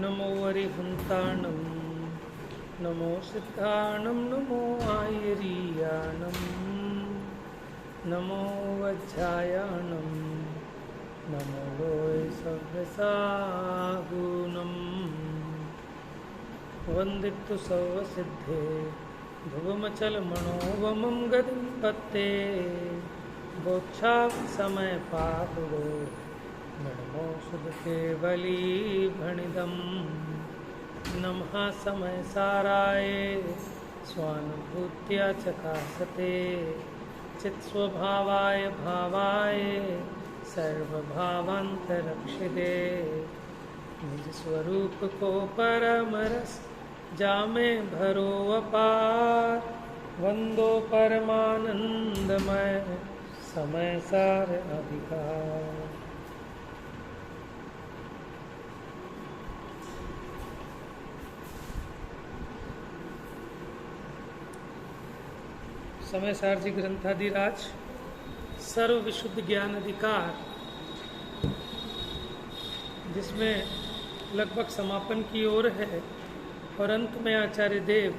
नमो वरिहन्ताणं नमो सिद्धाणं नमो आयरीयाणं नमो वज्रायाणं नमो लोय सव्यसागुणं वन्दितु सर्वसिद्धे ध्रुवमचलमणोवमं गतिं पत्ते बोच्छा समय पाहुडो नमो सुदकेवली भणिदं नमः समय साराय स्वानुभूत्या चकासते चित्स्वभावाय भावाय सर्वभावांतरक्षिदे निज स्वरूप को परमरस जामे भरो अपार वंदो परमानंदमय समय सार अधिकार। समय सार जी ग्रंथाधिराज सर्व विशुद्ध ज्ञान अधिकार, जिसमें लगभग समापन की ओर है और अंत में आचार्य देव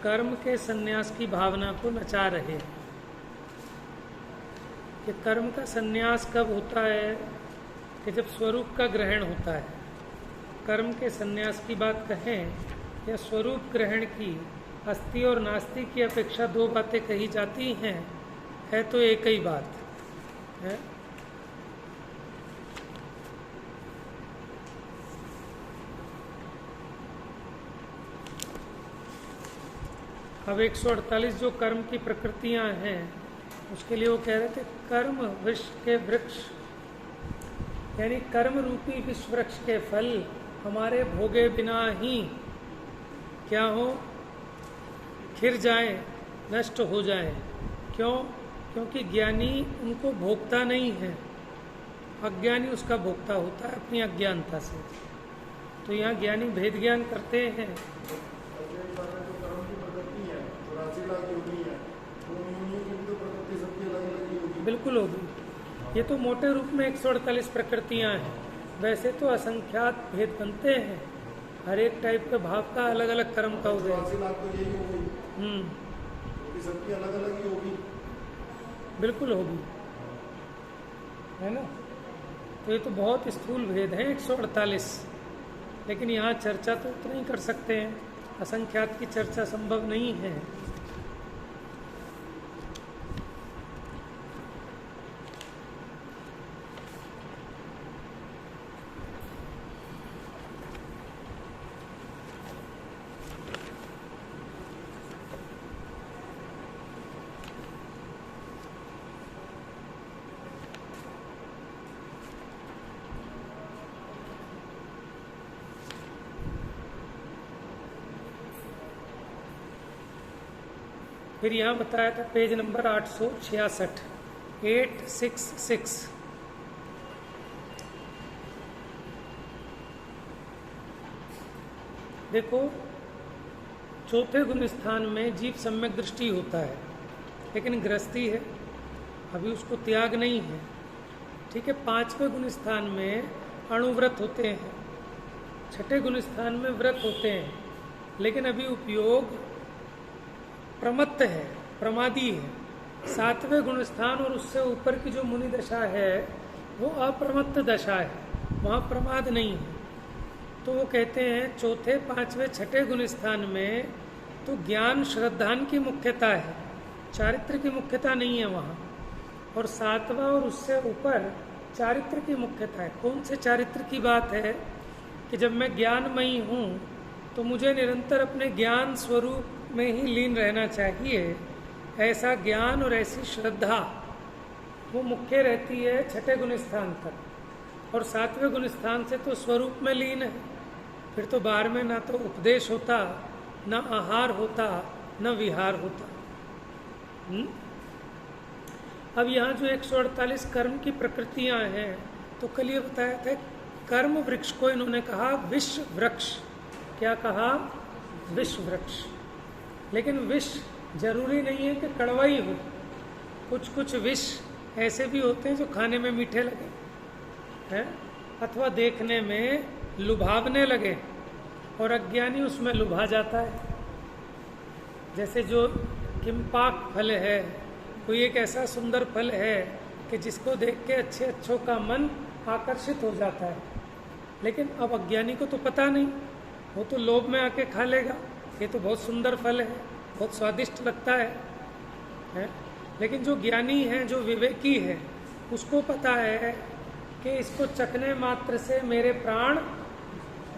कर्म के संन्यास की भावना को नचा रहे हैं कि कर्म का संन्यास कब होता है कि जब स्वरूप का ग्रहण होता है। कर्म के संन्यास की बात कहें या स्वरूप ग्रहण की, अस्ति और नास्ति की अपेक्षा दो बातें कही जाती हैं, है तो एक ही बात है। अब 148 जो कर्म की प्रकृतियां हैं, उसके लिए वो कह रहे थे कर्म विष के वृक्ष, यानी कर्म रूपी विश्व वृक्ष के फल हमारे भोगे बिना ही क्या हो, खिर जाए, नष्ट हो जाए। क्यों? क्योंकि ज्ञानी उनको भोगता नहीं है, अज्ञानी उसका भोगता होता है अपनी अज्ञानता से। तो यहाँ ज्ञानी भेद ज्ञान करते हैं। बिल्कुल होगी, ये तो मोटे रूप में 148 प्रकृतियां हैं। वैसे तो असंख्यात भेद बनते हैं, हर एक टाइप के भाव का अलग अलग कर्म का उदय। सबकी अलग अलग ही होगी, बिल्कुल होगी, है ना। तो ये तो बहुत स्थूल भेद है 148, लेकिन यहाँ चर्चा तो उतना ही कर सकते हैं, असंख्यात की चर्चा संभव नहीं है। फिर यहाँ बताया था पेज नंबर 866, 866। देखो, चौथे गुण स्थान में जीव सम्यक दृष्टि होता है, लेकिन गृहस्थी है, अभी उसको त्याग नहीं है। ठीक है। पांचवें गुण स्थान में अणुव्रत होते हैं, छठे गुण स्थान में व्रत होते हैं, लेकिन अभी उपयोग प्रमत्त है, प्रमादी है। सातवें गुण स्थान और उससे ऊपर की जो मुनि दशा है वो अप्रमत्त दशा है, वहाँ प्रमाद नहीं है। तो वो कहते हैं चौथे, पांचवें, छठे गुण स्थान में तो ज्ञान श्रद्धान की मुख्यता है, चारित्र की मुख्यता नहीं है वहाँ। और सातवां और उससे ऊपर चारित्र की मुख्यता है। कौन से चारित्र की बात है कि जब मैं ज्ञानमयी हूँ तो मुझे निरंतर अपने ज्ञान स्वरूप में ही लीन रहना चाहिए। ऐसा ज्ञान और ऐसी श्रद्धा वो मुख्य रहती है छठे गुण स्थान तक, और सातवें गुण स्थान से तो स्वरूप में लीन है। फिर तो बाहर में ना तो उपदेश होता, ना आहार होता, ना विहार होता। अब यहाँ जो 148 कर्म की प्रकृतियां हैं, तो कल ये बताया था कर्म वृक्ष को इन्होंने कहा विश्व वृक्ष। क्या कहा? विश्व वृक्ष। लेकिन विष जरूरी नहीं है कि कड़वा ही हो, कुछ कुछ विष ऐसे भी होते हैं जो खाने में मीठे लगे हैं, अथवा देखने में लुभावने लगे और अज्ञानी उसमें लुभा जाता है। जैसे जो किम्पाक फल है, कोई एक ऐसा सुंदर फल है कि जिसको देख के अच्छों का मन आकर्षित हो जाता है, लेकिन अब अज्ञानी को तो पता नहीं, वो तो लोभ में आके खा लेगा, ये तो बहुत सुंदर फल है, बहुत स्वादिष्ट लगता है? लेकिन जो ज्ञानी है, जो विवेकी है, उसको पता है कि इसको चखने मात्र से मेरे प्राण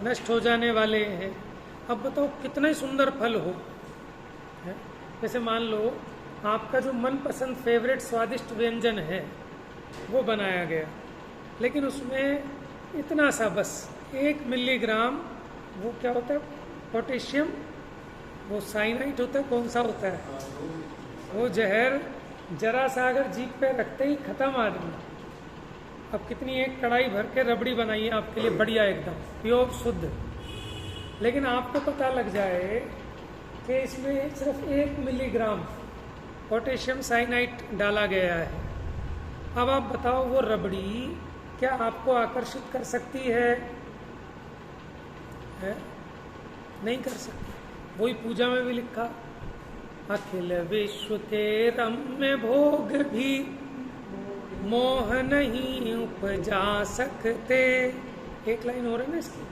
नष्ट हो जाने वाले हैं। अब बताओ कितना ही सुंदर फल हो, है? जैसे मान लो आपका जो मनपसंद फेवरेट स्वादिष्ट व्यंजन है वो बनाया गया, लेकिन उसमें इतना सा बस 1 मिलीग्राम वो क्या होता है, पोटेशियम, वो साइनाइड होता है, कौन सा होता है वो जहर, जरा सा अगर जीभ पे रखते ही खत्म आदमी। अब कितनी एक कढ़ाई भर के रबड़ी बनाई है आपके लिए बढ़िया एकदम प्योर शुद्ध, लेकिन आपको पता लग जाए कि इसमें सिर्फ 1 मिलीग्राम पोटेशियम साइनाइड डाला गया है। अब आप बताओ वो रबड़ी क्या आपको आकर्षित कर सकती है? नहीं कर सकती। वही पूजा में भी लिखा, अखिल विश्व के रम्य भोग भी मोह नहीं उपजा सकते। एक लाइन हो रही है ना इसकी,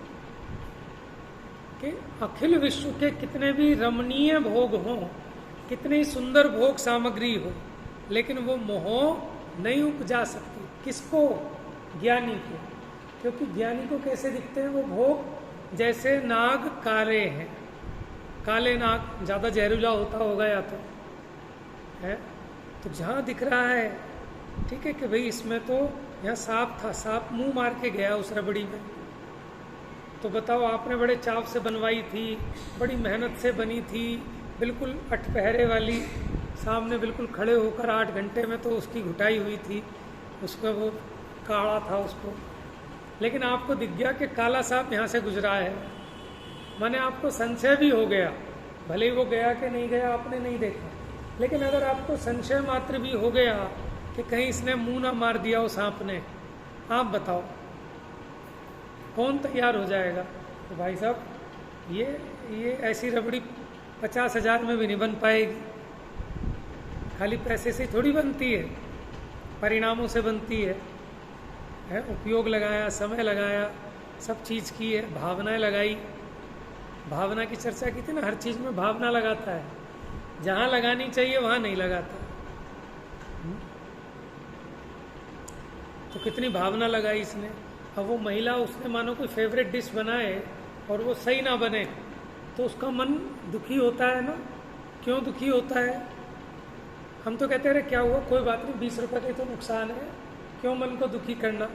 कि अखिल विश्व के कितने भी रमणीय भोग हों, कितनी सुंदर भोग सामग्री हो, लेकिन वो मोह नहीं उपजा सकती। किसको? ज्ञानी को। क्योंकि ज्ञानी को कैसे दिखते हैं वो भोग? जैसे नाग काले हैं, काले नाग ज़्यादा जहरीला होता होगा या तो है, तो जहाँ दिख रहा है ठीक है कि भाई इसमें तो यहाँ सांप था, सांप मुंह मार के गया उस रबड़ी में, तो बताओ आपने बड़े चाव से बनवाई थी, बड़ी मेहनत से बनी थी, बिल्कुल अठपहरे वाली, सामने बिल्कुल खड़े होकर 8 घंटे में तो उसकी घुटाई हुई थी, उसका वो काढ़ा था उसको, लेकिन आपको दिख गया कि काला सांप यहाँ से गुजरा है, माने आपको संशय भी हो गया, भले ही वो गया कि नहीं गया आपने नहीं देखा, लेकिन अगर आपको संशय मात्र भी हो गया कि कहीं इसने मुंह ना मार दिया हो सांप ने, आप बताओ कौन तैयार हो जाएगा? तो भाई साहब ये ऐसी रबड़ी 50,000 में भी नहीं बन पाएगी, खाली पैसे से थोड़ी बनती है, परिणामों से बनती है, उपयोग लगाया, समय लगाया, सब चीज़ की है, भावनाएं लगाई, भावना की चर्चा की थी ना, हर चीज़ में भावना लगाता है, जहाँ लगानी चाहिए वहाँ नहीं लगाता। तो कितनी भावना लगाई इसने। अब वो महिला, उसने मानो कोई फेवरेट डिश बनाए और वो सही ना बने तो उसका मन दुखी होता है ना। क्यों दुखी होता है? हम तो कहते हैं क्या हुआ, कोई बात नहीं, 20 रुपये का तो नुकसान है, क्यों मन को दुखी करना।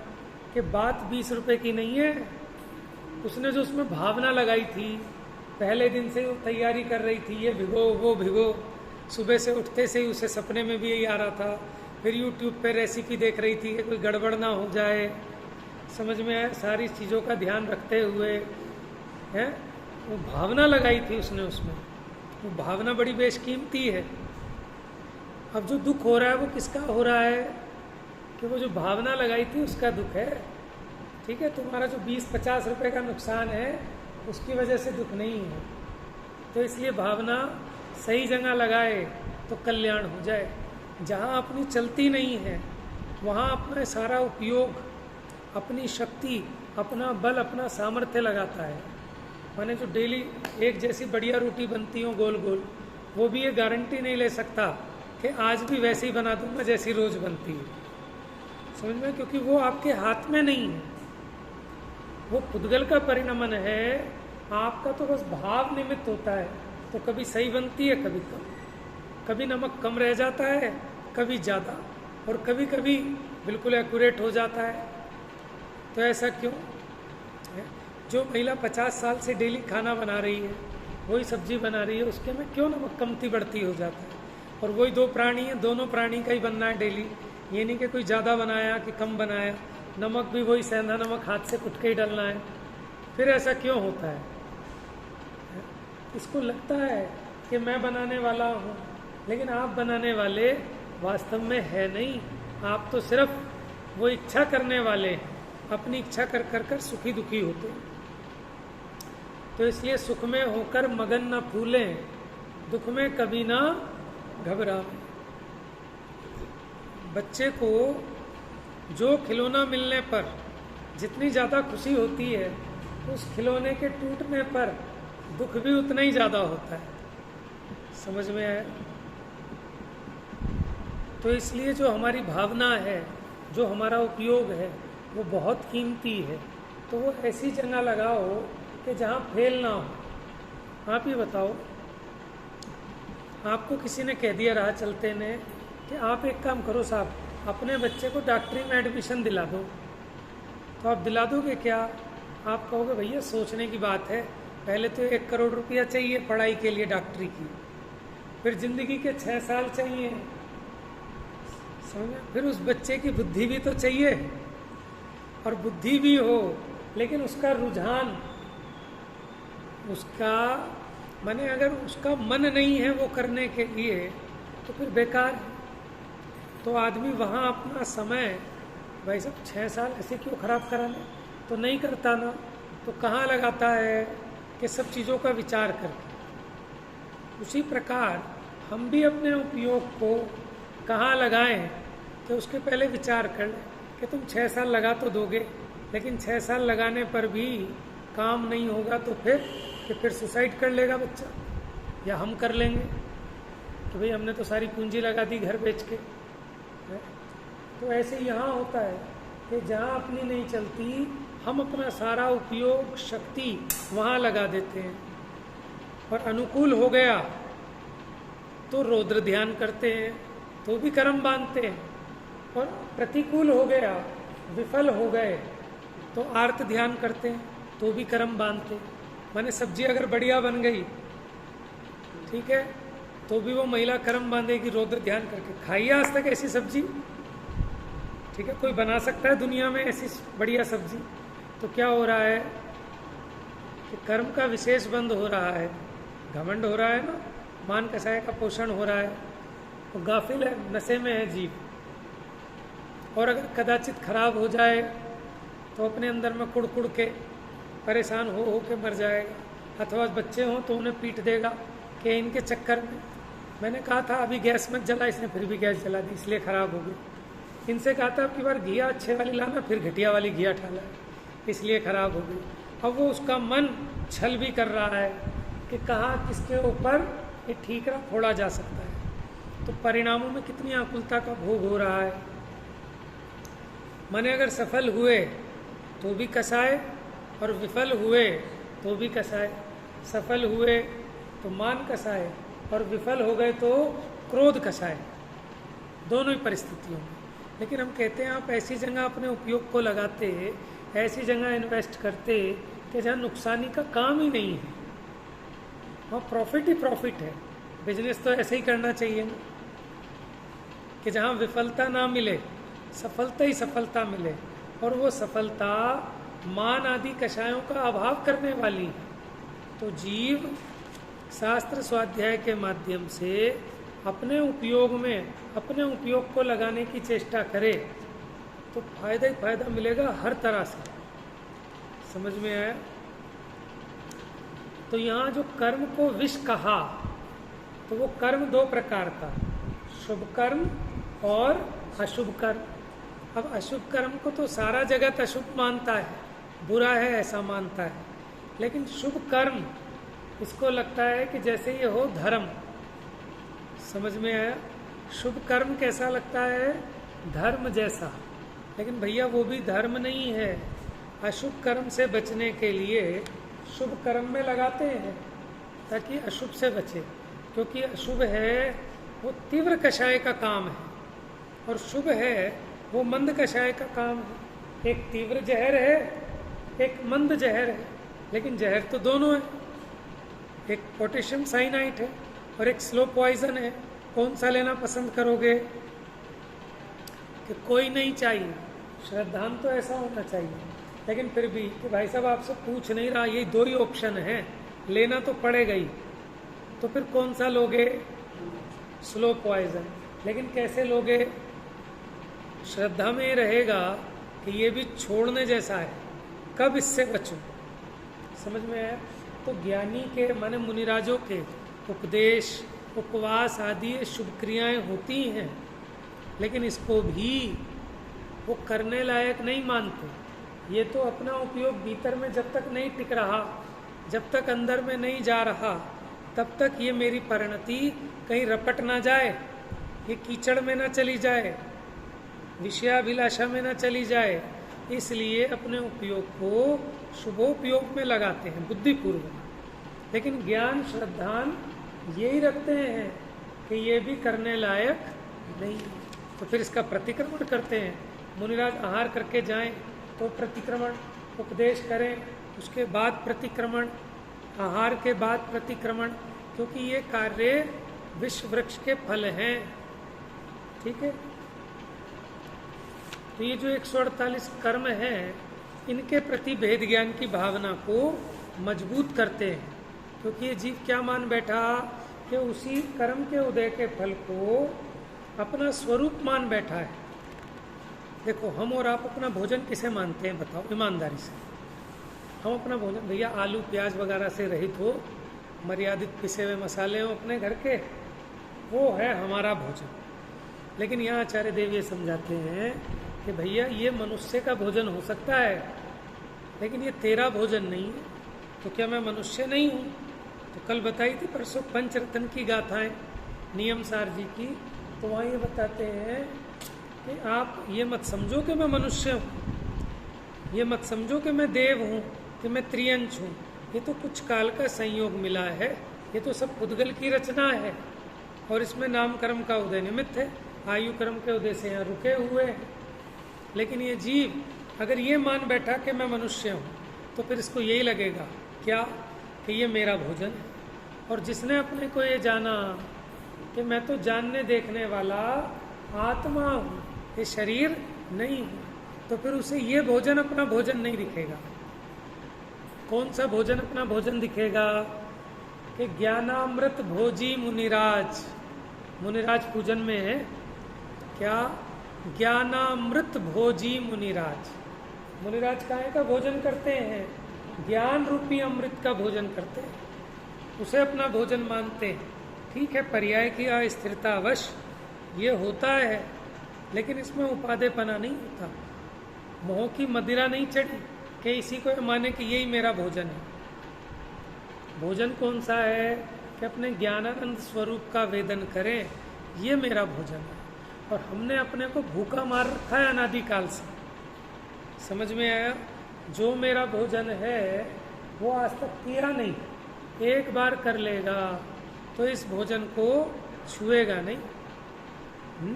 कि बात 20 रुपये की नहीं है, उसने जो उसमें भावना लगाई थी, पहले दिन से वो तैयारी कर रही थी, ये भिगो वो भिगो, सुबह से उठते से ही उसे सपने में भी यही आ रहा था, फिर यूट्यूब पे रेसिपी देख रही थी कि कोई गड़बड़ ना हो जाए, समझ में आए, सारी चीज़ों का ध्यान रखते हुए है वो भावना लगाई थी उसने उसमें। वो भावना बड़ी बेशकीमती है। अब जो दुख हो रहा है वो किसका हो रहा है? कि वो जो भावना लगाई थी उसका दुख है। ठीक है, तुम्हारा जो 20-50 रुपए का नुकसान है उसकी वजह से दुख नहीं है। तो इसलिए भावना सही जगह लगाए तो कल्याण हो जाए। जहाँ अपनी चलती नहीं है वहाँ अपना सारा उपयोग, अपनी शक्ति, अपना बल, अपना सामर्थ्य लगाता है। माने जो डेली एक जैसी बढ़िया रोटी बनती हो गोल गोल, वो भी ये गारंटी नहीं ले सकता कि आज भी वैसे ही बना दूंगा जैसी रोज बनती है। समझ में? क्योंकि वो आपके हाथ में नहीं है, वो पुद्गल का परिणमन है। आपका तो बस भाव निमित्त होता है, तो कभी सही बनती है, कभी कम, कभी नमक कम रह जाता है, कभी ज़्यादा, और कभी कभी बिल्कुल एक्यूरेट हो जाता है। तो ऐसा क्यों है? जो महिला 50 साल से डेली खाना बना रही है, वही सब्जी बना रही है, उसके में क्यों नमक कमती बढ़ती हो जाता है? और वही 2 प्राणी हैं, दोनों प्राणी का ही बनना है डेली, ये नहीं कि कोई ज़्यादा बनाया कि कम बनाया। नमक भी वही सेंधा नमक हाथ से कुट के ही डलना है। फिर ऐसा क्यों होता है? इसको लगता है कि मैं बनाने वाला हूँ, लेकिन आप बनाने वाले वास्तव में है नहीं। आप तो सिर्फ वो इच्छा करने वाले हैं, अपनी इच्छा कर कर कर सुखी दुखी होते हैं। तो इसलिए सुख में होकर मगन न फूलें, दुख में कभी ना घबराएं। बच्चे को जो खिलौना मिलने पर जितनी ज़्यादा खुशी होती है, उस खिलौने के टूटने पर दुख भी उतना ही ज़्यादा होता है। समझ में आया? तो इसलिए जो हमारी भावना है, जो हमारा उपयोग है, वो बहुत कीमती है। तो वो ऐसी जगह लगाओ कि जहाँ फेल ना हो। आप ही बताओ, आपको किसी ने कह दिया राह चलते ने कि आप एक काम करो साहब, अपने बच्चे को डॉक्टरी में एडमिशन दिला दो, तो आप दिला दोगे क्या? आप कहोगे भैया सोचने की बात है, पहले तो 1 करोड़ रुपया चाहिए पढ़ाई के लिए डॉक्टरी की, फिर जिंदगी के 6 साल चाहिए, समझे? फिर उस बच्चे की बुद्धि भी तो चाहिए, और बुद्धि भी हो लेकिन उसका रुझान, उसका माने अगर उसका मन नहीं है वो करने के लिए, तो फिर बेकार है। तो आदमी वहाँ अपना समय, भाई सब 6 साल ऐसे क्यों खराब कराने, तो नहीं करता ना, तो कहाँ लगाता है कि सब चीज़ों का विचार करके। उसी प्रकार हम भी अपने उपयोग को कहाँ लगाएं कि उसके पहले विचार कर लें कि तुम 6 साल लगा तो दोगे, लेकिन 6 साल लगाने पर भी काम नहीं होगा तो फिर सुसाइड कर लेगा बच्चा, या हम कर लेंगे तो भाई हमने तो सारी पूंजी लगा दी घर बेच के। तो ऐसे यहाँ होता है कि जहाँ अपनी नहीं चलती, हम अपना सारा उपयोग शक्ति वहाँ लगा देते हैं, और अनुकूल हो गया तो रौद्र ध्यान करते हैं, तो भी कर्म बांधते हैं, और प्रतिकूल हो गया, विफल हो गए तो आर्त ध्यान करते हैं, तो भी कर्म बांधते हैं। माने सब्जी अगर बढ़िया बन गई, ठीक है, तो भी वो महिला कर्म बांधेगी रौद्र ध्यान करके। खाई आज तक ऐसी सब्जी? ठीक है, कोई बना सकता है दुनिया में ऐसी बढ़िया सब्जी? तो क्या हो रहा है कि कर्म का विशेष बंद हो रहा है, घमंड हो रहा है ना, मान कसाय का पोषण हो रहा है, तो गाफिल है, नशे में है जीव। और अगर कदाचित खराब हो जाए तो अपने अंदर में कुड़ कुड़ के परेशान हो के मर जाएगा, अथवा बच्चे हों तो उन्हें पीट देगा कि इनके चक्कर में मैंने कहा था अभी गैस मत जला, इसने फिर भी गैस जला दी, इसलिए खराब हो गई। इनसे कहा था अब की बार घिया अच्छे वाली लाना, फिर घटिया वाली घिया ठाला, इसलिए खराब हो गई। अब वो उसका मन छल भी कर रहा है कि कहाँ किसके ऊपर ये ठीकरा फोड़ा जा सकता है। तो परिणामों में कितनी आकुलता का भोग हो रहा है। माने अगर सफल हुए तो भी कसाए, और विफल हुए तो भी कसाए। सफल हुए तो मान कसाए, और विफल हो गए तो क्रोध कसाए, दोनों ही परिस्थितियों में। लेकिन हम कहते हैं आप ऐसी जगह अपने उपयोग को लगाते, ऐसी जगह इन्वेस्ट करते कि जहाँ नुकसानी का काम ही नहीं है, वहाँ प्रॉफिट ही प्रॉफिट है। बिजनेस तो ऐसे ही करना चाहिए ना, कि जहाँ विफलता ना मिले, सफलता ही सफलता मिले, और वो सफलता मान आदि कषायों का अभाव करने वाली है। तो जीव शास्त्र स्वाध्याय के माध्यम से अपने उपयोग में, अपने उपयोग को लगाने की चेष्टा करे तो फायदा ही फायदा मिलेगा हर तरह से। समझ में आया? तो यहाँ जो कर्म को विष कहा, तो वो कर्म 2 प्रकार का, शुभ कर्म और अशुभ कर्म। अब अशुभ कर्म को तो सारा जगत अशुभ मानता है, बुरा है ऐसा मानता है, लेकिन शुभ कर्म इसको लगता है कि जैसे ये हो धर्म। समझ में आया? शुभ कर्म कैसा लगता है? धर्म जैसा। लेकिन भैया वो भी धर्म नहीं है। अशुभ कर्म से बचने के लिए शुभ कर्म में लगाते हैं ताकि अशुभ से बचे, क्योंकि अशुभ है वो तीव्र कषाय का काम है, और शुभ है वो मंद कषाय का काम है। एक तीव्र जहर है, एक मंद जहर है, लेकिन जहर तो दोनों है। एक पोटेशियम साइनाइड है और एक स्लो पॉइजन है। कौन सा लेना पसंद करोगे? कि कोई नहीं चाहिए, श्रद्धान तो ऐसा होना चाहिए, लेकिन फिर भी कि भाई साहब आपसे पूछ नहीं रहा, ये 2 ही ऑप्शन है, लेना तो पड़ेगा ही, तो फिर कौन सा लोगे? Slow poison. लेकिन कैसे लोगे? श्रद्धा में रहेगा कि ये भी छोड़ने जैसा है, कब इससे बचूं। समझ में आया? तो ज्ञानी के माने मुनिराजों के उपदेश, उपवास आदि शुभ क्रियाएं होती हैं, लेकिन इसको भी वो करने लायक नहीं मानते। ये तो अपना उपयोग भीतर में जब तक नहीं टिक रहा, जब तक अंदर में नहीं जा रहा, तब तक ये मेरी परिणति कहीं रपट ना जाए, ये कीचड़ में ना चली जाए, विषयाभिलाषा में ना चली जाए, इसलिए अपने उपयोग को शुभोपयोग में लगाते हैं बुद्धिपूर्वक। लेकिन ज्ञान श्रद्धान यही रखते हैं कि ये भी करने लायक नहीं, तो फिर इसका प्रतिक्रमण करते हैं। मुनिराज आहार करके जाएं तो प्रतिक्रमण, उपदेश करें उसके बाद प्रतिक्रमण, आहार के बाद प्रतिक्रमण, क्योंकि ये कार्य विश्व वृक्ष के फल हैं। ठीक है, तो ये जो 148 कर्म हैं, इनके प्रति भेद ज्ञान की भावना को मजबूत करते हैं, क्योंकि ये जीव क्या मान बैठा कि उसी कर्म के उदय के फल को अपना स्वरूप मान बैठा है। देखो, हम और आप अपना भोजन किसे मानते हैं बताओ ईमानदारी से? हम अपना भोजन भैया आलू प्याज वगैरह से रहित हो, मर्यादित पिसे हुए मसाले हो अपने घर के, वो है हमारा भोजन। लेकिन यहाँ आचार्य देव ये समझाते हैं कि भैया ये मनुष्य का भोजन हो सकता है, लेकिन ये तेरा भोजन नहीं है। तो क्या मैं मनुष्य नहीं हूँ? तो कल बताई थी परसों पंचरत्न की गाथाएं नियम सार जी की, तो वहाँ ये बताते हैं कि आप ये मत समझो कि मैं मनुष्य हूँ, ये मत समझो कि मैं देव हूँ, कि मैं त्रियंश हूँ। ये तो कुछ काल का संयोग मिला है, ये तो सब उद्गल की रचना है, और इसमें नाम कर्म का उदय निमित्त है, आयु कर्म के उदय से यहाँ रुके हुए हैं। लेकिन ये जीव अगर ये मान बैठा कि मैं मनुष्य हूँ, तो फिर इसको यही लगेगा क्या कि ये मेरा भोजन है। और जिसने अपने को ये जाना कि मैं तो जानने देखने वाला आत्मा हूँ, ये शरीर नहीं है, तो फिर उसे ये भोजन अपना भोजन नहीं दिखेगा। कौन सा भोजन अपना भोजन दिखेगा? कि ज्ञानामृत भोजी मुनिराज, मुनिराज पूजन में है क्या? ज्ञानामृत भोजी मुनिराज। मुनिराज काहे का भोजन करते हैं? ज्ञान रूपी अमृत का भोजन करते हैं, उसे अपना भोजन मानते हैं। ठीक है, पर्याय की अस्थिरतावश ये होता है, लेकिन इसमें उपादेपना नहीं होता, मोह की मदिरा नहीं चढ़ी कि इसी को माने कि यही मेरा भोजन है। भोजन कौन सा है? कि अपने ज्ञानानंद स्वरूप का वेदन करें, ये मेरा भोजन है। और हमने अपने को भूखा मार रखा है अनादिकाल से। समझ में आया? जो मेरा भोजन है वो आज तक किया नहीं, एक बार कर लेगा तो इस भोजन को छुएगा नहीं।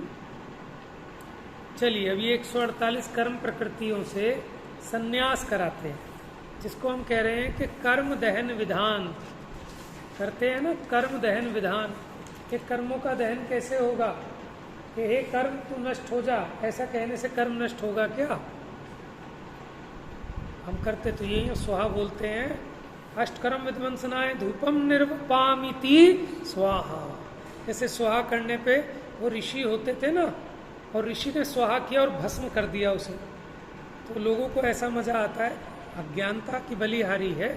चलिए, अभी 148 कर्म प्रकृतियों से संन्यास कराते हैं, जिसको हम कह रहे हैं कि कर्म दहन विधान करते हैं ना। कर्म दहन विधान कि कर्मों का दहन कैसे होगा? कि हे कर्म तू नष्ट हो जा, ऐसा कहने से कर्म नष्ट होगा क्या? हम करते तो यही है, स्वाहा बोलते हैं, अष्टकर्म विध्वंसनाय धूपम निर्वपामिति स्वाहा। जैसे स्वाहा करने पे वो ऋषि होते थे ना, और ऋषि ने स्वाहा किया और भस्म कर दिया उसे, तो लोगों को ऐसा मजा आता है। अज्ञानता की बलिहारी है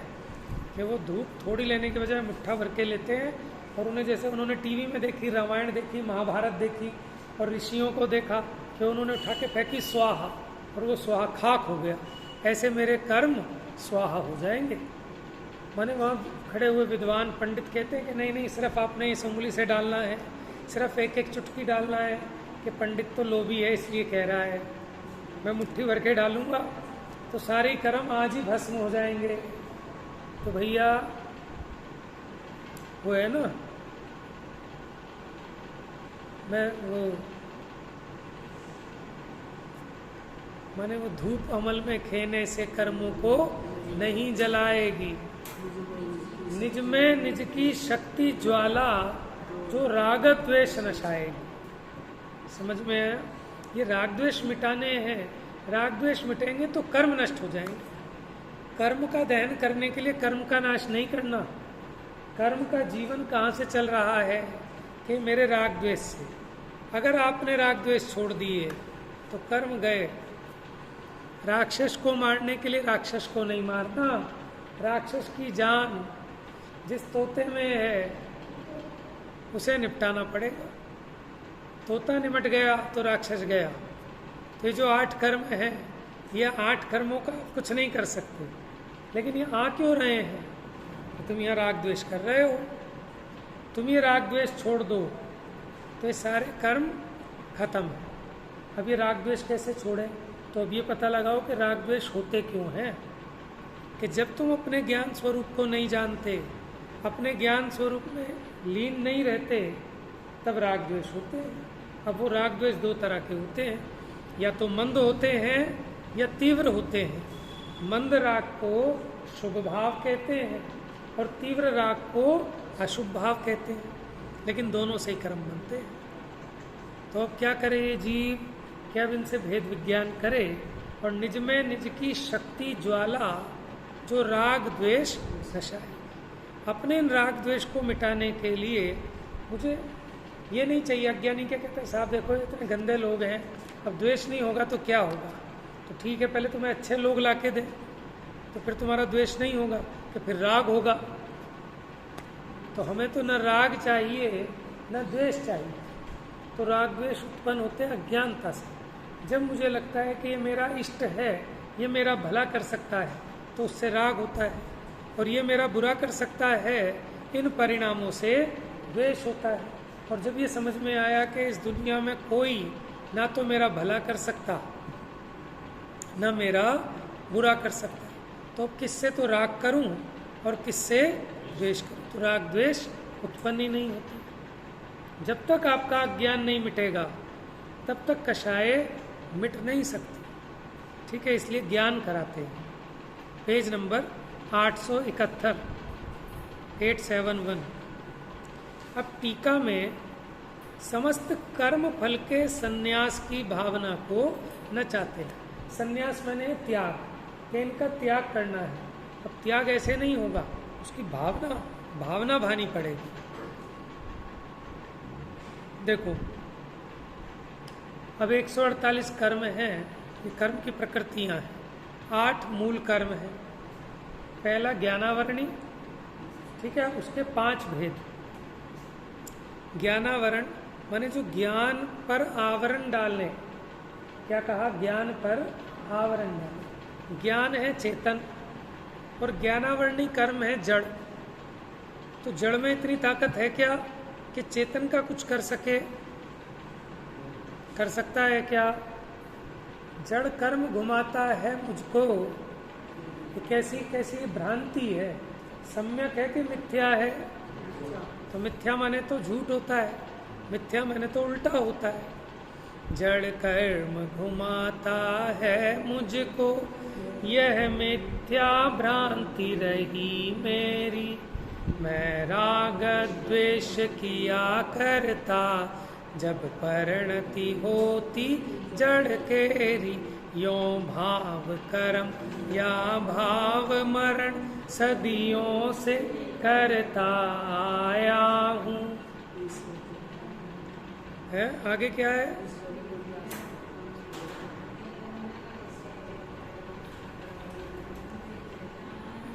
कि वो धूप थोड़ी लेने के बजाय मुट्ठा भर के लेते हैं, और उन्हें जैसे उन्होंने टीवी में देखी, रामायण देखी, महाभारत देखी, और ऋषियों को देखा कि उन्होंने उठा के फेंकी स्वाहा, और वो स्वाहा खाक हो गया। ऐसे मेरे कर्म स्वाहा हो जाएंगे। माने वहाँ खड़े हुए विद्वान पंडित कहते हैं कि नहीं नहीं, सिर्फ आपने इस उंगली से डालना है, सिर्फ एक एक चुटकी डालना है, कि पंडित तो लोभी है इसलिए कह रहा है, मैं मुट्ठी भर के डालूंगा तो सारे कर्म आज ही भस्म हो जाएंगे। तो भैया वो है ना, मैं वो माने वो धूप अमल में खेने से कर्मों को नहीं जलाएगी। निज में निज की शक्ति ज्वाला जो राग द्वेष नशाएगी। समझ में आया? ये राग द्वेष मिटाने हैं। राग द्वेष मिटेंगे तो कर्म नष्ट हो जाएंगे। कर्म का दहन करने के लिए कर्म का नाश नहीं करना। कर्म का जीवन कहाँ से चल रहा है? कि मेरे राग द्वेष से। अगर आपने राग द्वेष छोड़ दिए तो कर्म गए। राक्षस को मारने के लिए राक्षस को नहीं मारना, राक्षस की जान जिस तोते में है उसे निपटाना पड़ेगा। तोता निमट गया तो राक्षस गया। तो ये जो 8 कर्म हैं, ये 8 कर्मों का आप कुछ नहीं कर सकते। लेकिन ये आ क्यों रहे हैं? तो तुम यहाँ राग द्वेष कर रहे हो। तुम ये राग द्वेष छोड़ दो तो ये सारे कर्म खत्म है। अब ये राग द्वेष कैसे छोड़ें? तो अब ये पता लगाओ कि राग द्वेष होते क्यों हैं। कि जब तुम अपने ज्ञान स्वरूप को नहीं जानते, अपने ज्ञान स्वरूप में लीन नहीं रहते, तब राग द्वेष होते हैं। अब वो राग द्वेष 2 तरह के होते हैं, या तो मंद होते हैं या तीव्र होते हैं। मंद राग को शुभ भाव कहते हैं और तीव्र राग को अशुभ भाव कहते हैं, लेकिन दोनों से ही कर्म बनते हैं। तो अब क्या करे ये जीव? क्या अब इनसे भेद विज्ञान करे और निज में निज की शक्ति ज्वाला जो राग द्वेष दशाए। अपने इन राग द्वेष को मिटाने के लिए मुझे ये नहीं चाहिए। अज्ञानी क्या कहते हैं, साहब देखो इतने गंदे लोग हैं, अब द्वेष नहीं होगा तो क्या होगा? तो ठीक है, पहले तुम्हें अच्छे लोग ला के दें तो फिर तुम्हारा द्वेष नहीं होगा, तो फिर राग होगा। तो हमें तो न राग चाहिए न द्वेष चाहिए। तो राग द्वेष उत्पन्न होते हैं अज्ञानता से। जब मुझे लगता है कि ये मेरा इष्ट है, ये मेरा भला कर सकता है, तो उससे राग होता है। और ये मेरा बुरा कर सकता है, इन परिणामों से द्वेष होता है। और जब ये समझ में आया कि इस दुनिया में कोई ना तो मेरा भला कर सकता ना मेरा बुरा कर सकता, तो किससे तो राग करूं और किससे द्वेष करूं? तो राग द्वेष उत्पन्न ही नहीं होती। जब तक आपका ज्ञान नहीं मिटेगा तब तक कषाय मिट नहीं सकती। ठीक है, इसलिए ज्ञान कराते हैं। Page number 871, 871। अब टीका में समस्त कर्म फल के संन्यास की भावना को न चाहते हैं। संन्यास माने त्याग, कि इनका त्याग करना है। अब त्याग ऐसे नहीं होगा, उसकी भावना भानी पड़ेगी। देखो, अब 148 कर्म हैं, ये कर्म की प्रकृतियां हैं। 8 मूल कर्म हैं। पहला ज्ञानावरणी, ठीक है, उसके 5 भेद। ज्ञानावरण माने जो ज्ञान पर आवरण डालने। क्या कहा? ज्ञान पर आवरण डालने। ज्ञान है चेतन और ज्ञानावरणी कर्म है जड़। तो जड़ में इतनी ताकत है क्या कि चेतन का कुछ कर सके? कर सकता है क्या? जड़ कर्म घुमाता है मुझको। ये कैसी भ्रांति है? सम्यक है कि मिथ्या है? तो मिथ्या माने तो झूठ होता है, मिथ्या माने तो उल्टा होता है। जड़ कर्म घुमाता है मुझको, यह मिथ्या भ्रांति रही मेरी। मैं राग द्वेष किया करता, जब परिणति होती जड़ केरी। यों भाव कर्म या भाव मरण, सदियों से करता आया हूँ। है आगे क्या है?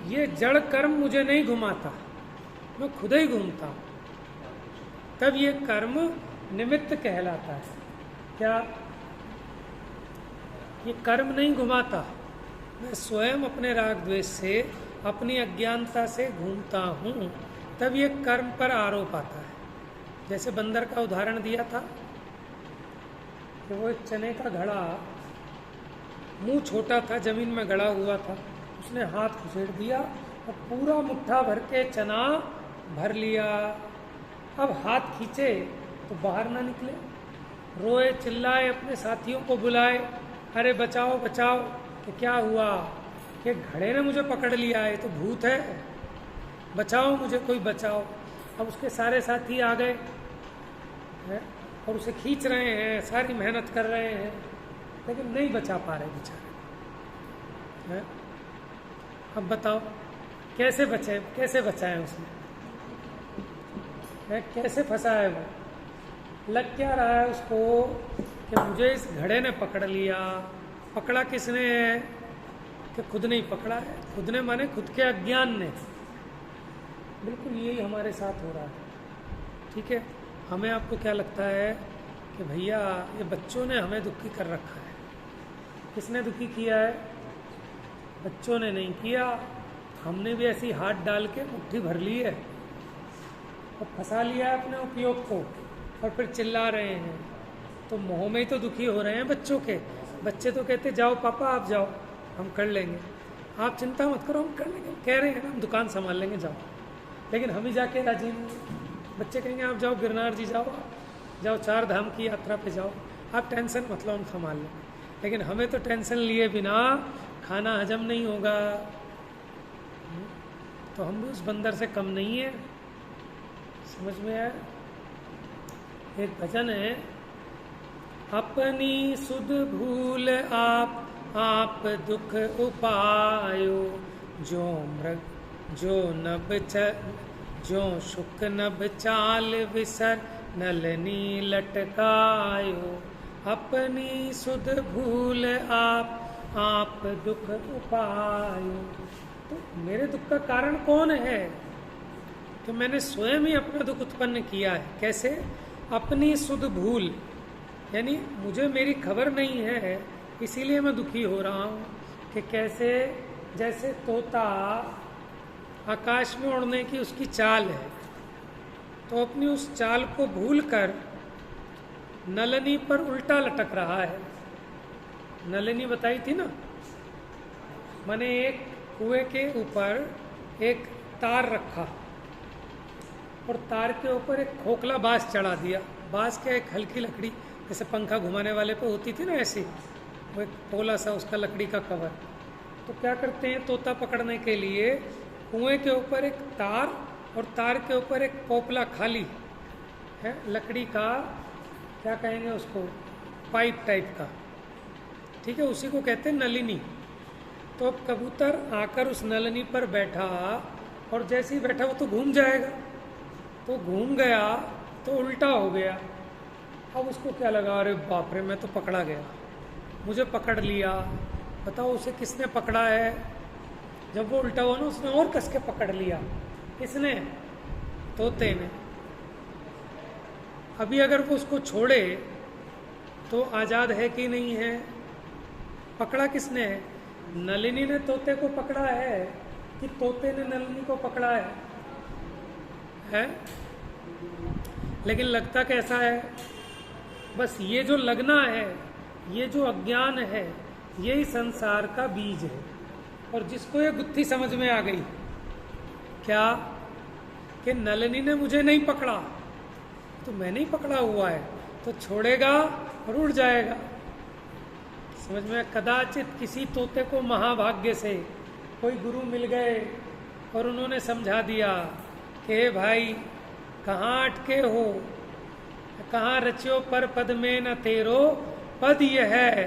ये जड़ कर्म मुझे नहीं घुमाता, मैं खुद ही घूमता हूं। तब ये कर्म निमित्त कहलाता है। क्या? ये कर्म नहीं घुमाता, मैं स्वयं अपने राग द्वेष से, अपनी अज्ञानता से घूमता हूँ। तब ये कर्म पर आरोप आता है। जैसे बंदर का उदाहरण दिया था कि वो एक चने का घड़ा, मुंह छोटा था, जमीन में गड़ा हुआ था, उसने हाथ घुसेड़ दिया और पूरा मुट्ठा भर के चना भर लिया। अब हाथ खींचे तो बाहर ना निकले, रोए चिल्लाए, अपने साथियों को बुलाए, अरे बचाओ बचाओ। कि क्या हुआ? कि घड़े ने मुझे पकड़ लिया है, तो भूत है, बचाओ मुझे, कोई बचाओ। अब उसके सारे साथी आ गए हैं और उसे खींच रहे हैं, सारी मेहनत कर रहे हैं, लेकिन नहीं बचा पा रहे बेचारे। अब बताओ कैसे बचे, कैसे बचाए उसने? कैसे फंसा है वो? लग क्या रहा है उसको कि मुझे इस घड़े ने पकड़ लिया। पकड़ा किसने है? कि खुद नहीं पकड़ा है। खुद ने माने खुद के अज्ञान ने। बिल्कुल यही हमारे साथ हो रहा है। ठीक है, हमें आपको क्या लगता है कि भैया ये बच्चों ने हमें दुखी कर रखा है। किसने दुखी किया है? बच्चों ने नहीं किया, हमने भी ऐसी हाथ डाल के मुट्ठी भर ली है और फंसा लिया है अपने उपयोग को, और फिर चिल्ला रहे हैं। तो मोह में ही तो दुखी हो रहे हैं बच्चों के। बच्चे तो कहते जाओ पापा आप जाओ, हम कर लेंगे, आप चिंता मत करो हम कर लेंगे, कह रहे हैं ना हम दुकान संभाल लेंगे जाओ, लेकिन हम ही जाके राजी नहीं। बच्चे कहेंगे आप जाओ गिरनार जी जाओ, जाओ 4 धाम की यात्रा पे जाओ, आप टेंशन मत लो हम संभाल लेंगे। लेकिन हमें तो टेंशन लिए बिना खाना हजम नहीं होगा। तो हम भी उस बंदर से कम नहीं है। समझ में आया? एक भजन है, अपनी सुध भूल आप दुख उपायो, जो मृग जो नभ जो शुक नभ चाल विसर नलनी लटकायो। अपनी सुध भूल आप दुख उपायो। तो मेरे दुख का कारण कौन है? तो मैंने स्वयं ही अपना दुख उत्पन्न किया है। कैसे? अपनी सुध भूल, यानी मुझे मेरी खबर नहीं है, इसीलिए मैं दुखी हो रहा हूँ। कि कैसे? जैसे तोता आकाश में उड़ने की उसकी चाल है, तो अपनी उस चाल को भूलकर नलनी पर उल्टा लटक रहा है। नलनी बताई थी ना, मैंने एक कुएं के ऊपर एक तार रखा और तार के ऊपर एक खोखला बांस चढ़ा दिया। बांस क्या, एक हल्की लकड़ी, जैसे पंखा घुमाने वाले पे होती थी ना ऐसी, वो एक पोला सा उसका लकड़ी का कवर। तो क्या करते हैं तोता पकड़ने के लिए, कुएं के ऊपर एक तार और तार के ऊपर एक पोपला खाली है लकड़ी का, क्या कहेंगे उसको, पाइप टाइप का। ठीक है, उसी को कहते हैं नलिनी। तो अब कबूतर आकर उस नलिनी पर बैठा, और जैसे ही बैठा वो तो घूम जाएगा, तो घूम गया तो उल्टा हो गया। अब उसको क्या लगा, अरे बाप रे मैं तो पकड़ा गया, मुझे पकड़ लिया। बताओ उसे किसने पकड़ा है? जब वो उल्टा हुआ ना, उसने और कस के पकड़ लिया। किसने? तोते ने। अभी अगर वो उसको छोड़े तो आज़ाद है कि नहीं है? पकड़ा किसने है? नलिनी ने तोते को पकड़ा है कि तोते ने नलिनी को पकड़ा है? लेकिन लगता कैसा है? बस ये जो लगना है, ये जो अज्ञान है, यही संसार का बीज है। और जिसको ये गुत्थी समझ में आ गई, क्या कि नलिनी ने मुझे नहीं पकड़ा, तो मैं नहीं पकड़ा हुआ है, तो छोड़ेगा और उड़ जाएगा। समझ में? कदाचित किसी तोते को महाभाग्य से कोई गुरु मिल गए और उन्होंने समझा दिया कि हे भाई कहाँ अटके हो, कहाँ रचियो पर पद में न तेरो, पद ये है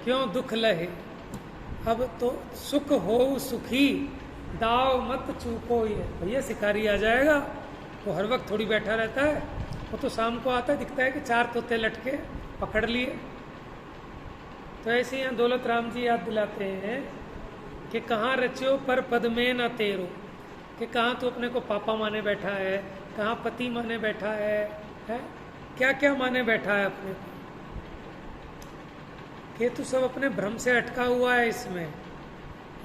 क्यों दुख लहे। अब तो सुख हो सुखी, दाव मत चूको। ये भैया शिकारी आ जाएगा, वो हर वक्त थोड़ी बैठा रहता है, वो तो शाम को आता है, दिखता है कि 4 तोते लटके पकड़ लिए। तो ऐसे यहाँ दौलत राम जी याद दिलाते हैं कि कहाँ रचियो पर पद में न तेरो, कि कहाँ तू अपने को पापा माने बैठा है, कहाँ पति माने बैठा है? क्या क्या माने बैठा है अपने को, कि तू सब अपने भ्रम से अटका हुआ है इसमें।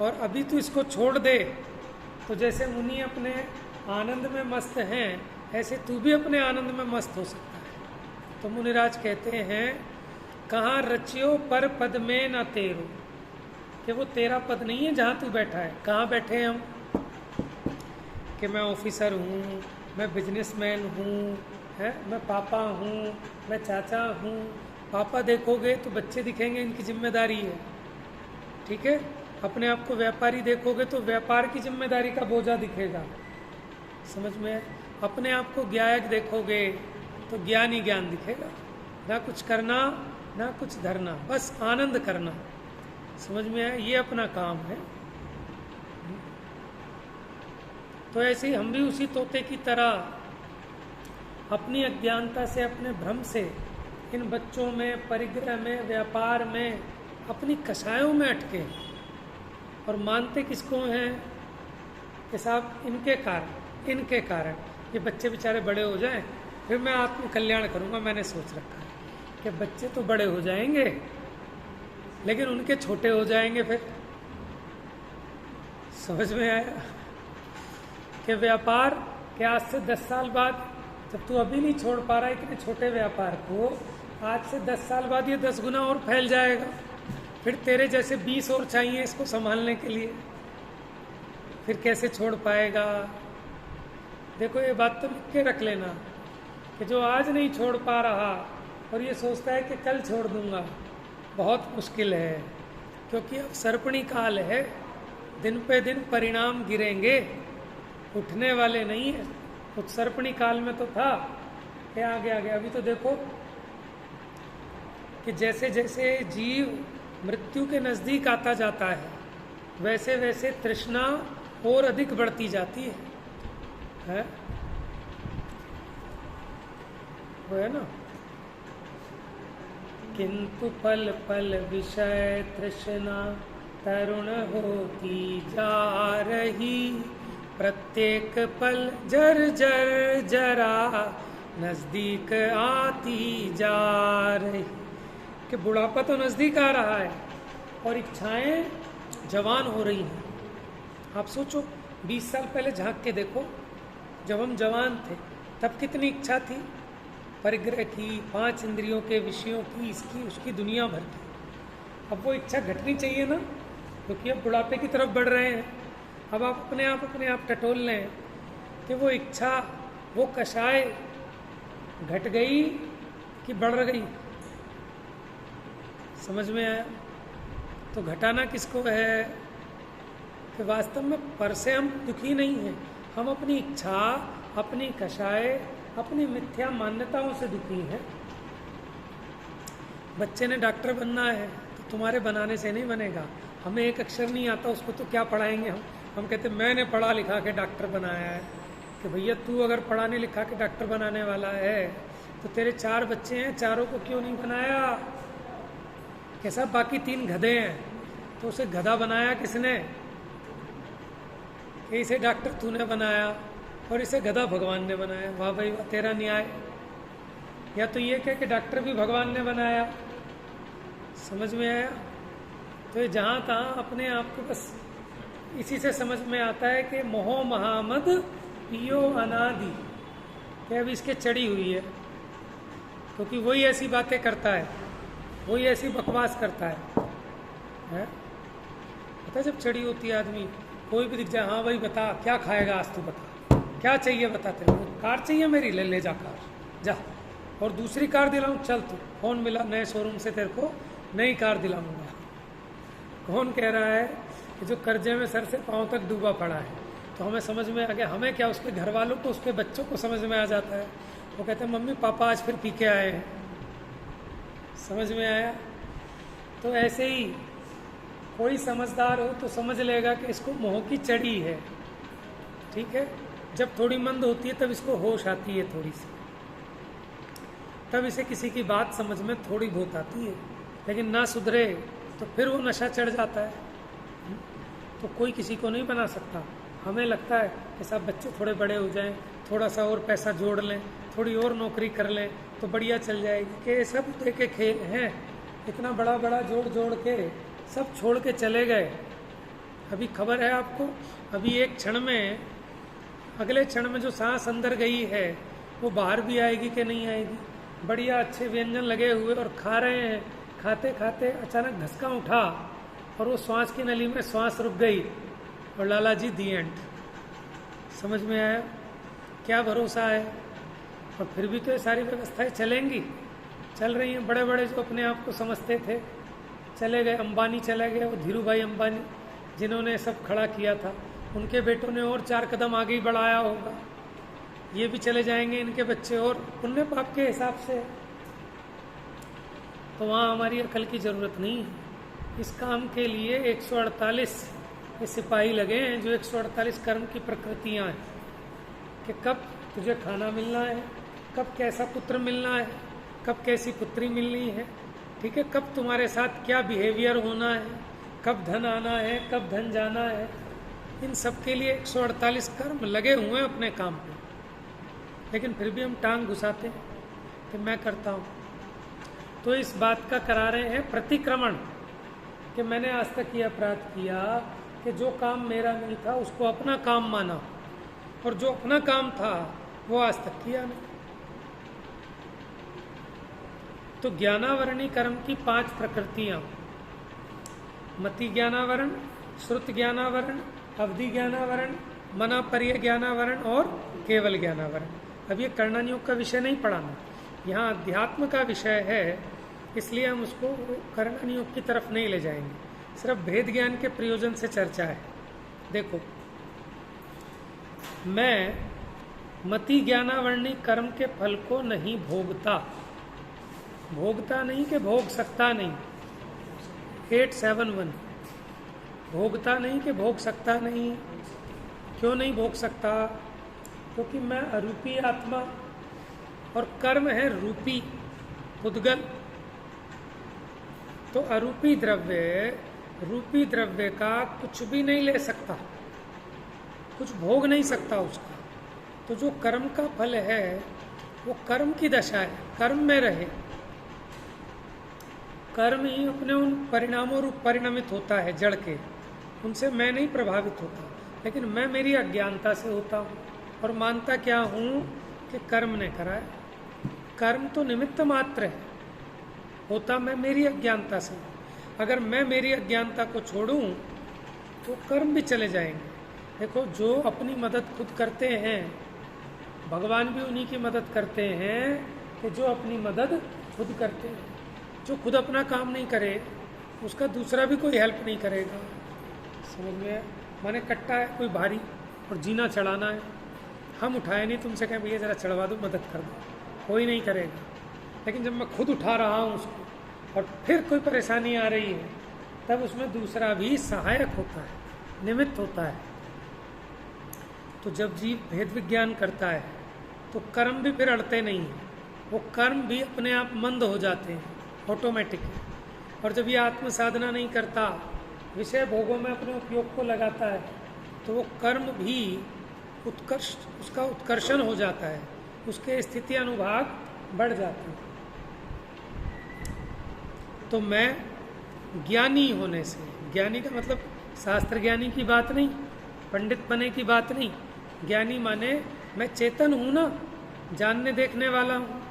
और अभी तू इसको छोड़ दे तो जैसे मुनि अपने आनंद में मस्त हैं, ऐसे तू भी अपने आनंद में मस्त हो सकता है। तो मुनिराज कहते हैं कहाँ रचियो पर पद में न तेरो, कि वो तेरा पद नहीं है जहाँ तू बैठा है। कहाँ बैठे हैं हम? कि मैं ऑफिसर हूँ, मैं बिजनेसमैन हूँ, है, मैं पापा हूँ, मैं चाचा हूँ। पापा देखोगे तो बच्चे दिखेंगे, इनकी जिम्मेदारी है। ठीक है, अपने आप को व्यापारी देखोगे तो व्यापार की जिम्मेदारी का बोझा दिखेगा। समझ में? अपने आप को ज्ञायक देखोगे तो ज्ञान ही ज्ञान दिखेगा। ना कुछ करना ना कुछ धरना, बस आनंद करना। समझ में आया? ये अपना काम है। तो ऐसे ही हम भी उसी तोते की तरह अपनी अज्ञानता से, अपने भ्रम से इन बच्चों में, परिग्रह में, व्यापार में, अपनी कसायों में अटके हैं। और मानते किसको हैं? कि साहब इनके कारण, इनके कारण ये बच्चे बेचारे बड़े हो जाएं, फिर मैं आत्म कल्याण करूंगा। मैंने सोच रखा है कि बच्चे तो बड़े हो जाएंगे लेकिन उनके छोटे हो जाएंगे। फिर समझ में आया कि व्यापार के आज से 10 साल बाद, जब तू अभी नहीं छोड़ पा रहा है इतने छोटे व्यापार को, आज से 10 साल बाद ये 10 गुना और फैल जाएगा। फिर तेरे जैसे 20 और चाहिए इसको संभालने के लिए, फिर कैसे छोड़ पाएगा। देखो ये बात तो लिख के रख लेना कि जो आज नहीं छोड़ पा रहा और ये सोचता है कि कल छोड़ दूंगा, बहुत मुश्किल है। क्योंकि अब सर्पणी काल है, दिन पे दिन परिणाम गिरेंगे, उठने वाले नहीं है। उस सर्पणी काल में तो था कि आगे आगे, अभी तो देखो कि जैसे जैसे जीव मृत्यु के नजदीक आता जाता है वैसे वैसे तृष्णा और अधिक बढ़ती जाती है? वो है ना, किंतु पल पल विषय तृष्णा तरुण होती जा रही, प्रत्येक पल जर जर जरा नजदीक आती जा रही। कि बुढ़ापा तो नजदीक आ रहा है और इच्छाएं जवान हो रही हैं। आप सोचो 20 साल पहले झांक के देखो, जब हम जवान थे तब कितनी इच्छा थी, परिग्रह की, 5 इंद्रियों के विषयों की, इसकी उसकी दुनिया भर की। अब वो इच्छा घटनी चाहिए ना, क्योंकि अब बुढ़ापे की तरफ बढ़ रहे हैं। अब आप अपने आप टटोल लें कि वो इच्छा, वो कषाय घट गई कि बढ़ गई। समझ में आया? तो घटाना किसको है कि वास्तव में पर से हम दुखी नहीं हैं, हम अपनी इच्छा, अपनी कषाय, अपनी मिथ्या मान्यताओं से दुखी हैं। बच्चे ने डॉक्टर बनना है तो तुम्हारे बनाने से नहीं बनेगा। हमें एक अक्षर नहीं आता, उसको तो क्या पढ़ाएंगे हम कहते मैंने पढ़ा लिखा के डॉक्टर बनाया है। कि भैया तू अगर पढ़ाने लिखा के डॉक्टर बनाने वाला है तो तेरे 4 बच्चे हैं, चारों को क्यों नहीं बनाया? कैसा बाकी 3 गधे हैं तो उसे गधा बनाया किसने? कि इसे डॉक्टर तूने बनाया और इसे गधा भगवान ने बनाया। वाह भाई वाह, तेरा न्याय। या तो ये कह कि डॉक्टर भी भगवान ने बनाया। समझ में आया? तो ये जहाँ तहाँ अपने आप को बस इसी से समझ में आता है कि मोह महामद पियो अनादि, कि अब इसके चढ़ी हुई है, क्योंकि वही ऐसी बातें करता है, वही ऐसी बकवास करता है? पता जब चढ़ी होती है आदमी, कोई भी दिख जाए, हाँ भाई बता क्या खाएगा आज, तू बता क्या चाहिए, बता तेरे को कार चाहिए मेरी, ले जा कार जा, और दूसरी कार दिलाऊं, चल तू फोन मिला नए शोरूम से, तेरे को नई कार दिलाऊंगा। कौन कह रहा है कि जो कर्जे में सर से पांव तक डूबा पड़ा है? तो हमें समझ में आ गया, हमें क्या, उसके घर वालों को, उसके बच्चों को समझ में आ जाता है। वो कहते हैं मम्मी पापा आज फिर पी के आए हैं। समझ में आया? तो ऐसे ही कोई समझदार हो तो समझ लेगा कि इसको मोह की चढ़ी है। ठीक है, जब थोड़ी मंद होती है तब इसको होश आती है थोड़ी सी, तब इसे किसी की बात समझ में थोड़ी बहुत आती है, लेकिन ना सुधरे तो फिर वो नशा चढ़ जाता है। तो कोई किसी को नहीं बना सकता। हमें लगता है कि सब बच्चे थोड़े बड़े हो जाएं, थोड़ा सा और पैसा जोड़ लें, थोड़ी और नौकरी कर लें तो बढ़िया चल जाएगी। कि सब तरह के खेल हैं, इतना बड़ा बड़ा जोड़ जोड़ के सब छोड़ के चले गए। अभी खबर है आपको, अभी एक क्षण में, अगले क्षण में जो सांस अंदर गई है वो बाहर भी आएगी कि नहीं आएगी। बढ़िया अच्छे व्यंजन लगे हुए और खा रहे हैं, खाते खाते अचानक धक्का उठा और वो श्वास की नली में श्वास रुक गई और लाला जी दी एंड। समझ में आया? क्या भरोसा है? और फिर भी तो ये सारी व्यवस्थाएं चलेंगी, चल रही हैं। बड़े बड़े जो अपने आप को समझते थे चले गए, अंबानी चले गए, वो धीरू भाई अंबानी जिन्होंने सब खड़ा किया था, उनके बेटों ने और 4 कदम आगे ही बढ़ाया होगा। ये भी चले जाएंगे, इनके बच्चे, और पुण्य पाप के हिसाब से। तो वहाँ हमारी अकल की ज़रूरत नहीं है। इस काम के लिए 148 सिपाही लगे हैं, जो 148 कर्म की प्रकृतियाँ हैं कि कब तुझे खाना मिलना है, कब कैसा पुत्र मिलना है, कब कैसी पुत्री मिलनी है। ठीक है, कब तुम्हारे साथ क्या बिहेवियर होना है, कब धन आना है, कब धन जाना है। इन सब के लिए 148 कर्म लगे हुए हैं अपने काम पे, लेकिन फिर भी हम टांग घुसाते हैं कि मैं करता हूँ। तो इस बात का करा रहे हैं प्रतिक्रमण कि मैंने आज तक ये अपराध किया कि जो काम मेरा नहीं था उसको अपना काम माना, और जो अपना काम था वो आज तक किया नहीं। तो ज्ञानावरणी कर्म की 5 प्रकृतियां, मति ज्ञानावरण, श्रुत ज्ञानावरण, अवधि ज्ञानावरण, मनापर्य ज्ञानावरण और केवल ज्ञानावरण। अब ये कर्णन योग का विषय नहीं पढ़ाना, यहाँ अध्यात्म का विषय है, इसलिए हम उसको कर्णन योग की तरफ नहीं ले जाएंगे, सिर्फ भेद ज्ञान के प्रयोजन से चर्चा है। देखो, मैं मति ज्ञानावरणी कर्म के फल को नहीं भोगता, भोगता नहीं कि भोग सकता नहीं, 871, भोगता नहीं कि भोग सकता नहीं। क्यों नहीं भोग सकता? क्योंकि मैं अरूपी आत्मा और कर्म है रूपी उद्गल। तो अरूपी द्रव्य रूपी द्रव्य का कुछ भी नहीं ले सकता, कुछ भोग नहीं सकता उसका। तो जो कर्म का फल है वो कर्म की दशा है, कर्म में रहे, कर्म ही अपने उन परिणामों रूप परिणमित होता है जड़ के, उनसे मैं नहीं प्रभावित होता, लेकिन मैं मेरी अज्ञानता से होता हूँ और मानता क्या हूँ कि कर्म ने करा है। कर्म तो निमित्त मात्र है, होता मैं मेरी अज्ञानता से। अगर मैं मेरी अज्ञानता को छोड़ूं तो कर्म भी चले जाएंगे। देखो, जो अपनी मदद खुद करते हैं, भगवान भी उन्हीं की मदद करते हैं कि जो अपनी मदद खुद करते हैं। जो खुद अपना काम नहीं करे उसका दूसरा भी कोई हेल्प नहीं करेगा। समझ में? माने कट्टा है कोई भारी और जीना चढ़ाना है, हम उठाए नहीं, तुमसे कहें भैया ज़रा चढ़वा दो, मदद कर दो, कोई नहीं करेगा। लेकिन जब मैं खुद उठा रहा हूँ उसको और फिर कोई परेशानी आ रही है, तब उसमें दूसरा भी सहायक होता है, निमित्त होता है। तो जब जीव भेद विज्ञान करता है तो कर्म भी फिर अड़ते नहीं हैं, वो कर्म भी अपने आप मंद हो जाते हैं ऑटोमेटिकली। और जब ये आत्म साधना नहीं करता, विषय भोगों में अपने उपयोग को लगाता है, तो वो कर्म भी उत्कर्ष, उसका उत्कर्षण हो जाता है, उसके स्थिति अनुभाग बढ़ जाते हैं। तो मैं ज्ञानी होने से, ज्ञानी का मतलब शास्त्र ज्ञानी की बात नहीं, पंडित बने की बात नहीं, ज्ञानी माने मैं चेतन हूँ ना, जानने देखने वाला हूँ।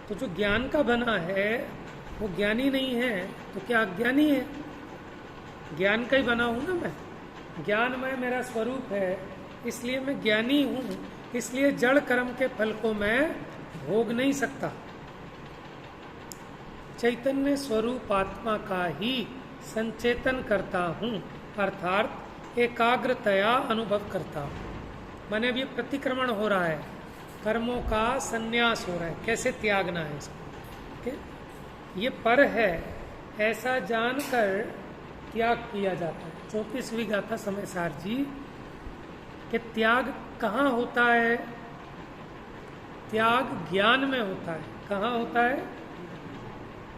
तो जो ज्ञान का बना है वो ज्ञानी नहीं है तो क्या अज्ञानी है? ज्ञान का ही बना हूँ ना मैं, ज्ञानमय मेरा स्वरूप है, इसलिए मैं ज्ञानी हूँ, इसलिए जड़ कर्म के फल को मैं भोग नहीं सकता। चैतन्य स्वरूप आत्मा का ही संचेतन करता हूँ, अर्थात एकाग्रतया अनुभव करता हूँ। माने अब ये प्रतिक्रमण हो रहा है, कर्मों का संन्यास हो रहा है, कैसे त्यागना है इसको, ये पर है ऐसा जानकर त्याग किया जाता है। 34वीं गाथा समय सार जी कि त्याग कहाँ होता है? त्याग ज्ञान में होता है। कहाँ होता है?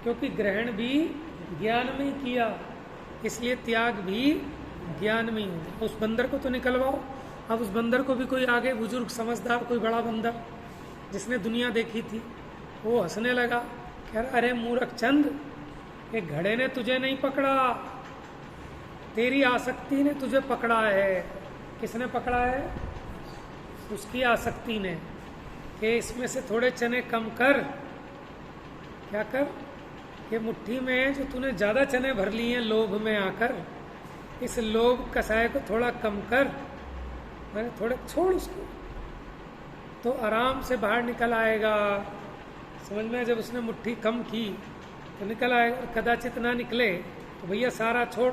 क्योंकि ग्रहण भी ज्ञान में ही किया, इसलिए त्याग भी ज्ञान में ही होता। उस बंदर को तो निकलवाओ। अब उस बंदर को भी कोई आगे बुजुर्ग समझदार, कोई बड़ा बंदर जिसने दुनिया देखी थी, वो हंसने लगा, कह रहा अरे मूर्ख चंद, एक घड़े ने तुझे नहीं पकड़ा, तेरी आसक्ति ने तुझे पकड़ा है। किसने पकड़ा है? उसकी आसक्ति ने, कि इसमें से थोड़े चने कम कर। क्या कर? कि मुट्ठी में जो तूने ज़्यादा चने भर लिए हैं लोभ में आकर, इस लोभ कसाय को थोड़ा कम कर, मैंने थोड़े छोड़ उसको, तो आराम से बाहर निकल आएगा। समझ में? जब उसने मुट्ठी कम की तो निकल आएगा, और कदाचित ना निकले तो भैया सारा छोड़,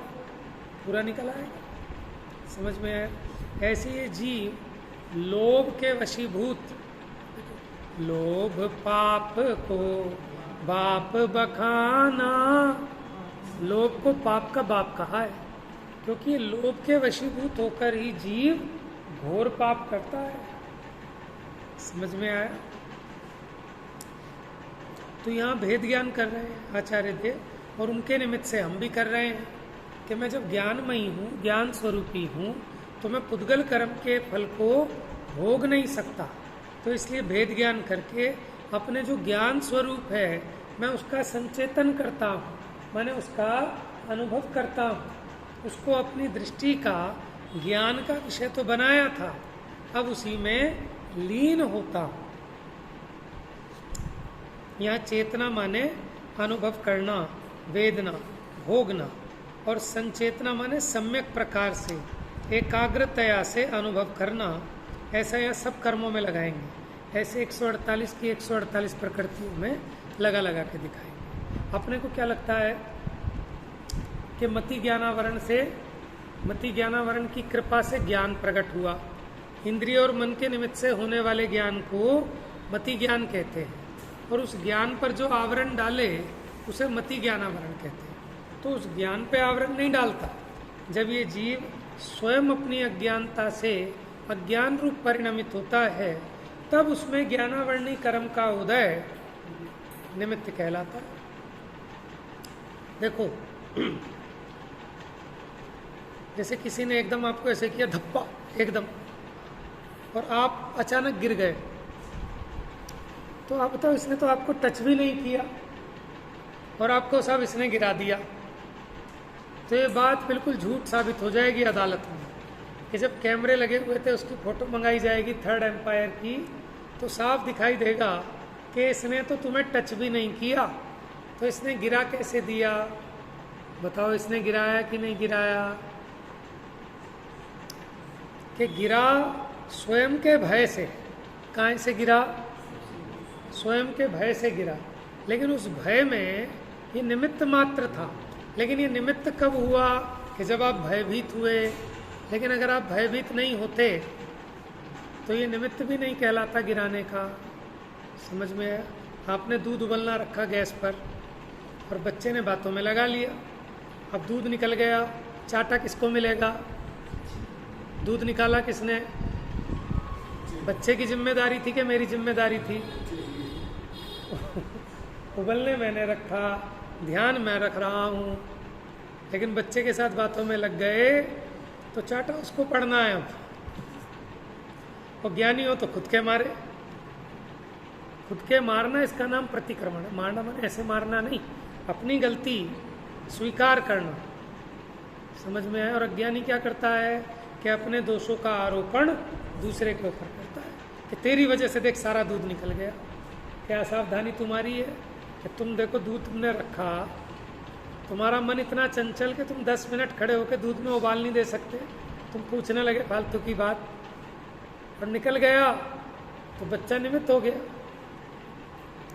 पूरा निकल आएगा। समझ में आए? ऐसे ये जीव लोभ के वशीभूत, लोभ पाप को बाप बखाना, लोभ को पाप का बाप कहा है, क्योंकि लोभ के वशीभूत होकर ही जीव घोर पाप करता है। समझ में आया? तो यहाँ भेद ज्ञान कर रहे हैं आचार्य देव, और उनके निमित्त से हम भी कर रहे हैं कि मैं जब ज्ञानमयी हूँ, ज्ञान स्वरूपी हूँ, तो मैं पुद्गल कर्म के फल को भोग नहीं सकता। तो इसलिए भेद ज्ञान करके अपने जो ज्ञान स्वरूप है मैं उसका संचेतन करता हूँ, मैंने उसका अनुभव करता हूँ, उसको अपनी दृष्टि का ज्ञान का विषय तो बनाया था, अब उसी में लीन होता हूँ। यहाँ चेतना माने अनुभव करना, वेदना, भोगना, और संचेतना माने सम्यक प्रकार से एकाग्रतया से अनुभव करना। ऐसा यह सब कर्मों में लगाएंगे, ऐसे 148 की 148 प्रकृतियों में लगा लगा के दिखाएंगे। अपने को क्या लगता है कि मति ज्ञानावरण से, मति ज्ञानावरण की कृपा से ज्ञान प्रकट हुआ, इंद्रिय और मन के निमित्त से होने वाले ज्ञान को मति ज्ञान कहते हैं, और उस ज्ञान पर जो आवरण डाले उसे मति ज्ञानावरण कहते हैं। तो उस ज्ञान पे आवरण नहीं डालता। जब ये जीव स्वयं अपनी अज्ञानता से अज्ञान रूप परिणमित होता है तब उसमें ज्ञानावरणी कर्म का उदय निमित्त कहलाता है। देखो जैसे किसी ने एकदम आपको ऐसे किया धप्पा एकदम, और आप अचानक गिर गए, तो आप बताओ इसने तो आपको टच भी नहीं किया और आपको सब इसने गिरा दिया। तो ये बात बिल्कुल झूठ साबित हो जाएगी अदालत में कि जब कैमरे लगे हुए थे उसकी फोटो मंगाई जाएगी थर्ड एम्पायर की, तो साफ दिखाई देगा कि इसने तो तुम्हें टच भी नहीं किया, तो इसने गिरा कैसे दिया? बताओ इसने गिराया कि नहीं गिराया? कि गिरा स्वयं के भय से। कहाँ से गिरा? स्वयं के भय से गिरा, लेकिन उस भय में ये निमित्त मात्र था। लेकिन ये निमित्त कब हुआ? कि जब आप भयभीत हुए। लेकिन अगर आप भयभीत नहीं होते तो ये निमित्त भी नहीं कहलाता गिराने का। समझ में आया? आपने दूध उबलना रखा गैस पर और बच्चे ने बातों में लगा लिया, अब दूध निकल गया, चाटा किसको मिलेगा? दूध निकाला किसने? बच्चे की जिम्मेदारी थी कि मेरी जिम्मेदारी थी? उबलने मैंने रखा, ध्यान मैं रख रहा हूँ, लेकिन बच्चे के साथ बातों में लग गए तो चाटा उसको पढ़ना है। अब और ज्ञानी हो तो खुद के मारे। खुद के मारना इसका नाम प्रतिक्रमण है। मारना माने ऐसे मारना नहीं, अपनी गलती स्वीकार करना। समझ में आया? और अज्ञानी क्या करता है कि अपने दोषों का आरोपण दूसरे के ऊपर करता है कि तेरी वजह से देख सारा दूध निकल गया। क्या सावधानी तुम्हारी है कि तुम देखो दूध तुमने रखा, तुम्हारा मन इतना चंचल कि तुम 10 मिनट खड़े होकर दूध में उबाल नहीं दे सकते, तुम पूछने लगे फालतू की बात और निकल गया तो बच्चा निमित्त हो गया।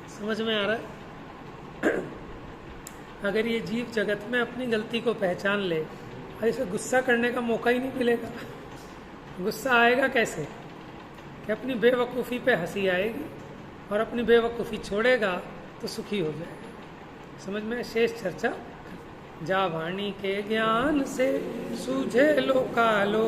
समझ में आ रहा है? अगर ये जीव जगत में अपनी गलती को पहचान ले, ऐसे गुस्सा करने का मौका ही नहीं मिलेगा। गुस्सा आएगा कैसे? कि अपनी बेवकूफ़ी पे हंसी आएगी, और अपनी बेवकूफ़ी छोड़ेगा तो सुखी हो जाएगा। समझ में? शेष चर्चा। जा वाणी के ज्ञान से सूझे लोकालो।